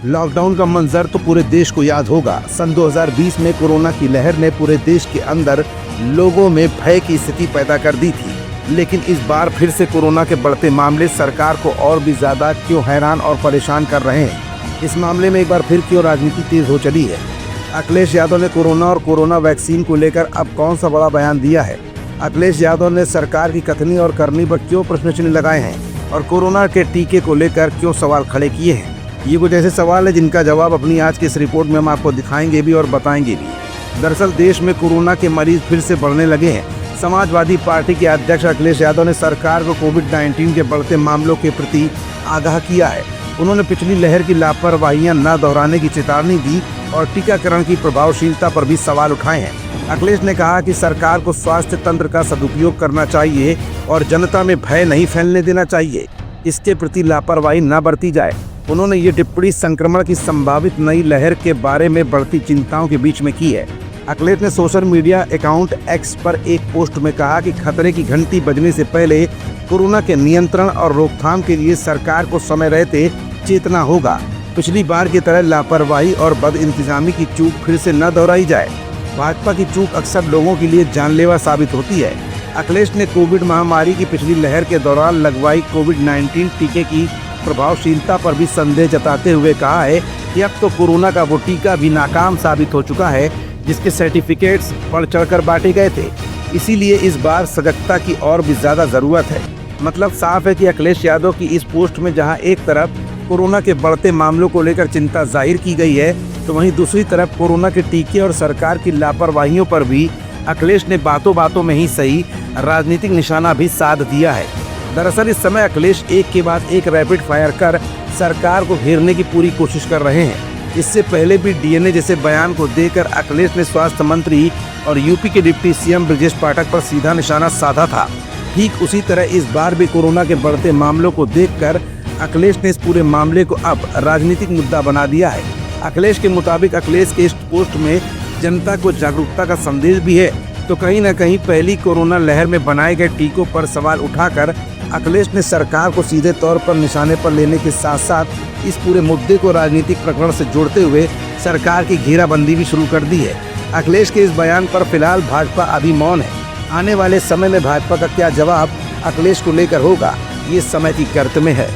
Lockdown का मंजर तो पूरे देश को याद होगा। सन 2020 में कोरोना की लहर ने पूरे देश के अंदर लोगों में भय की स्थिति पैदा कर दी थी, लेकिन इस बार फिर से कोरोना के बढ़ते मामले सरकार को और भी ज्यादा क्यों हैरान और परेशान कर रहे हैं। इस मामले में एक बार फिर क्यों राजनीति तेज हो चली है। अखिलेश यादव ने कोरोना और कोरोना वैक्सीन को लेकर अब कौन सा बड़ा बयान दिया है। अखिलेश यादव ने सरकार की कथनी और करनी पर क्यों प्रश्न चिन्ह लगाए हैं और कोरोना के टीके को लेकर क्यों सवाल खड़े किए हैं। ये कुछ ऐसे सवाल है जिनका जवाब अपनी आज की इस रिपोर्ट में हम आपको दिखाएंगे भी और बताएंगे भी। दरअसल देश में कोरोना के मरीज फिर से बढ़ने लगे हैं। समाजवादी पार्टी के अध्यक्ष अखिलेश यादव ने सरकार को कोविड-19 के बढ़ते मामलों के प्रति आगाह किया है। उन्होंने पिछली लहर की लापरवाहियां न दोहराने की चेतावनी दी और टीकाकरण की प्रभावशीलता पर भी सवाल उठाए हैं। अखिलेश ने कहा कि सरकार को स्वास्थ्य तंत्र का सदुपयोग करना चाहिए और जनता में भय नहीं फैलने देना चाहिए। इसके प्रति लापरवाही न बरती जाए। उन्होंने ये टिप्पणी संक्रमण की संभावित नई लहर के बारे में बढ़ती चिंताओं के बीच में की है। अखिलेश ने सोशल मीडिया अकाउंट एक्स पर एक पोस्ट में कहा कि खतरे की घंटी बजने से पहले कोरोना के नियंत्रण और रोकथाम के लिए सरकार को समय रहते चेतना होगा। पिछली बार की तरह लापरवाही और बदइंतजामी की चूक फिर से न दोहराई जाए। भाजपा की चूक अक्सर लोगों के लिए जानलेवा साबित होती है। अखिलेश ने कोविड महामारी की पिछली लहर के दौरान लगवाई कोविड-19 टीके की प्रभावशीलता पर भी संदेह जताते हुए कहा है कि अब तो कोरोना का वो टीका भी नाकाम साबित हो चुका है जिसके सर्टिफिकेट्स बढ़ चढ़कर बांटे गए थे। इसीलिए इस बार सजगता की और भी ज्यादा जरूरत है। मतलब साफ है कि अखिलेश यादव की इस पोस्ट में जहां एक तरफ कोरोना के बढ़ते मामलों को लेकर चिंता जाहिर की गई है, तो वहीं दूसरी तरफ कोरोना के टीके और सरकार की लापरवाहियों पर भी अखिलेश ने बातों बातों में ही सही राजनीतिक निशाना भी साध दिया है। दरअसल इस समय अखिलेश एक के बाद एक रैपिड फायर कर सरकार को घेरने की पूरी कोशिश कर रहे हैं। इससे पहले भी डीएनए जैसे बयान को देकर अखिलेश ने स्वास्थ्य मंत्री और यूपी के डिप्टी सीएम ब्रजेश पाठक पर सीधा निशाना साधा था। ठीक उसी तरह इस बार भी कोरोना के बढ़ते मामलों को देखकर अखिलेश ने इस पूरे मामले को अब राजनीतिक मुद्दा बना दिया है। अखिलेश के मुताबिक अखिलेश के इस पोस्ट में जनता को जागरूकता का संदेश भी है, तो कहीं न कहीं पहली कोरोना लहर में बनाए गए टीकों पर सवाल उठाकर अखिलेश ने सरकार को सीधे तौर पर निशाने पर लेने के साथ साथ इस पूरे मुद्दे को राजनीतिक प्रकरण से जोड़ते हुए सरकार की घेराबंदी भी शुरू कर दी है। अखिलेश के इस बयान पर फिलहाल भाजपा अभी मौन है। आने वाले समय में भाजपा का क्या जवाब अखिलेश को लेकर होगा, ये समय की गर्त में है।